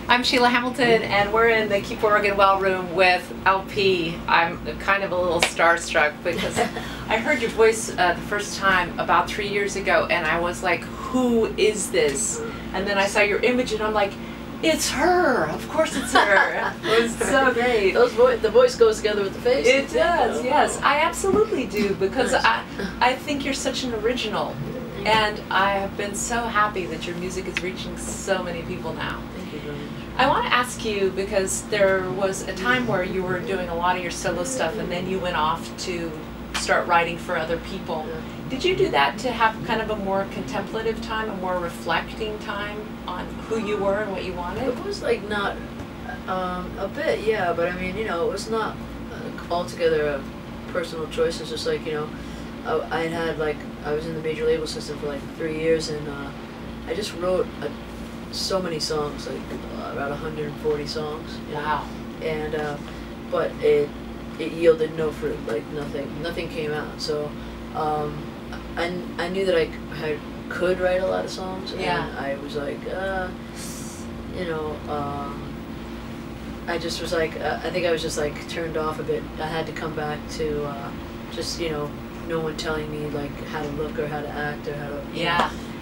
I'm Sheila Hamilton, and we're in the Keep Oregon Well room with LP. I'm kind of a little starstruck because I heard your voice the first time about 3 years ago, and I was like, who is this? And then I saw your image, and I'm like, it's her! Of course it's her! It was so great. The voice goes together with the face. It does, yes. I absolutely do, because I think you're such an original. And I have been so happy that your music is reaching so many people now. Thank you very much. I want to ask you, because there was a time where you were doing a lot of your solo stuff and then you went off to start writing for other people. Yeah. Did you do that to have kind of a more contemplative time, a more reflecting time on who you were and what you wanted? It was like not, a bit, yeah, but I mean, you know, it was not altogether a personal choice. It's just like, you know, I was in the major label system for like 3 years, and I just wrote so many songs, like about 140 songs. Wow. And but it yielded no fruit, like nothing came out. So I knew that I could write a lot of songs, and I was like, you know, I just was like, I think I was just like turned off a bit. I had to come back to just, you know, no one telling me like how to look or how to act or how to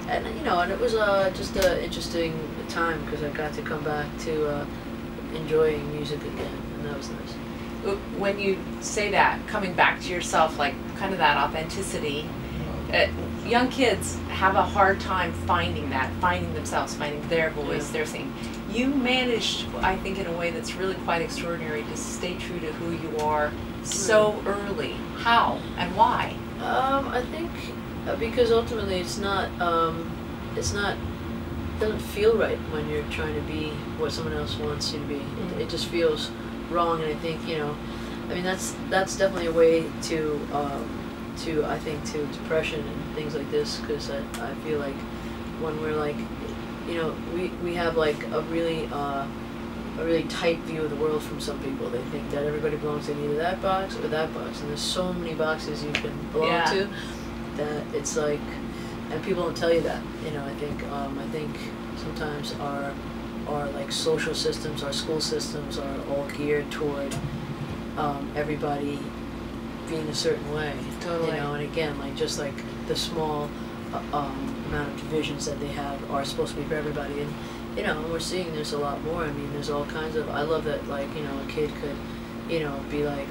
and you know, and it was just an interesting time because I got to come back to enjoying music again, and that was nice. When you say that, coming back to yourself, like kind of that authenticity, young kids have a hard time finding that, finding themselves, finding their voice, their thing. You managed, I think, in a way that's really quite extraordinary to stay true to who you are so early. How and why? I think because ultimately it doesn't feel right when you're trying to be what someone else wants you to be. It just feels wrong, and I think, you know, I mean that's definitely a way to I think to depression and things like this, because I feel like when we're like, you know, we have like a really tight view of the world from some people. They think that everybody belongs in either that box or that box, and there's so many boxes you can belong to that it's like, and people don't tell you that. You know, I think sometimes our like social systems, our school systems are all geared toward everybody being a certain way. Totally. You know, and again, like just like the small amount of divisions that they have are supposed to be for everybody, and you know, we're seeing there's a lot more. I mean, there's all kinds of, I love that, like, you know, a kid could, you know, be like,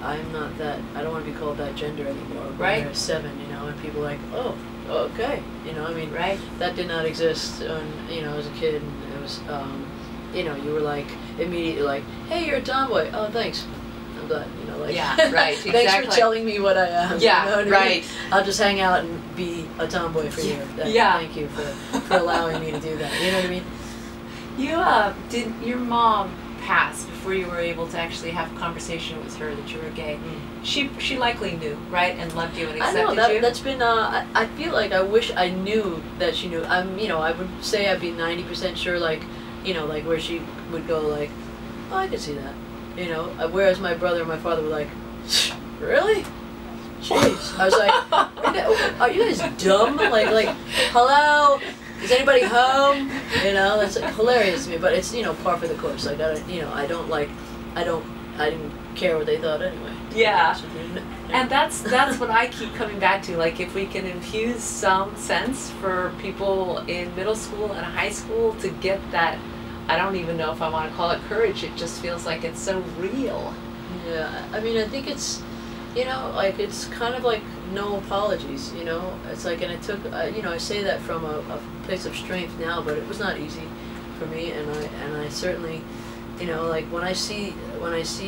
I'm not that, I don't want to be called that gender anymore. When they're 7, you know, and people are like, oh, okay, you know, I mean, that did not exist when, you know, as a kid, and it was, you know, you were like, immediately like, hey, you're a tomboy, oh, thanks. I'm glad, you know, like, exactly. Thanks for telling me what I am. Yeah, you know what I mean? I'll just hang out and be a tomboy for you. Thank you for allowing me to do that. You know what I mean? You did your mom pass before you were able to actually have a conversation with her that you were gay? She likely knew, right, and loved you and accepted you. I know that's been. I feel like I wish I knew that she knew. You know, I would say I'd be 90% sure, like, you know, like where she would go, like, oh, I could see that. You know, whereas my brother and my father were like, really? Jeez. I was like, are you guys dumb? Like, hello? Is anybody home? You know, that's hilarious to me, but it's, you know, par for the course. I gotta, you know, I didn't care what they thought anyway. Yeah. And that's what I keep coming back to. Like, if we can infuse some sense for people in middle school and high school to get that, I don't even know if I want to call it courage. It just feels like it's so real. Yeah, I mean, I think it's, you know, like, it's kind of like no apologies, you know? It's like, and it took, you know, I say that from a place of strength now, but it was not easy for me, and I certainly, you know, like, when I see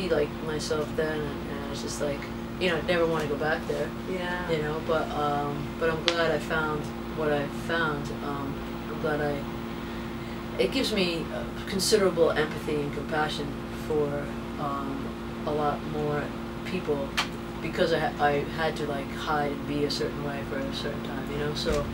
like myself then, and it's just like, you know, I never want to go back there. Yeah. You know, but I'm glad I found what I found. I'm glad it gives me considerable empathy and compassion for a lot more people, because I had to like hide and be a certain way for a certain time, you know. So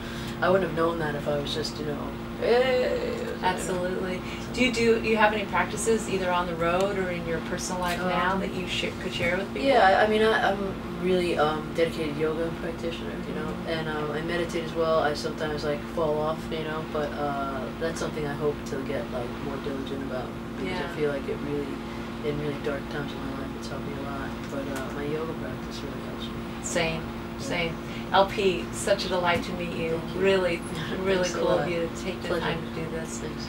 I wouldn't have known that if I was just, you know, hey. Absolutely. Do you have any practices either on the road or in your personal life now that you could share with people? Yeah, I mean, I'm really dedicated yoga practitioner, you know, and I meditate as well. I sometimes like fall off, you know, but that's something I hope to get like more diligent about, because I feel like it really, in really dark times in my life, it's helped me a lot. But my yoga practice really helps me. Same. LP, such a delight to meet you. Really, really Thanks a cool lot. of you to take the Pleasure. time to do this. Thanks.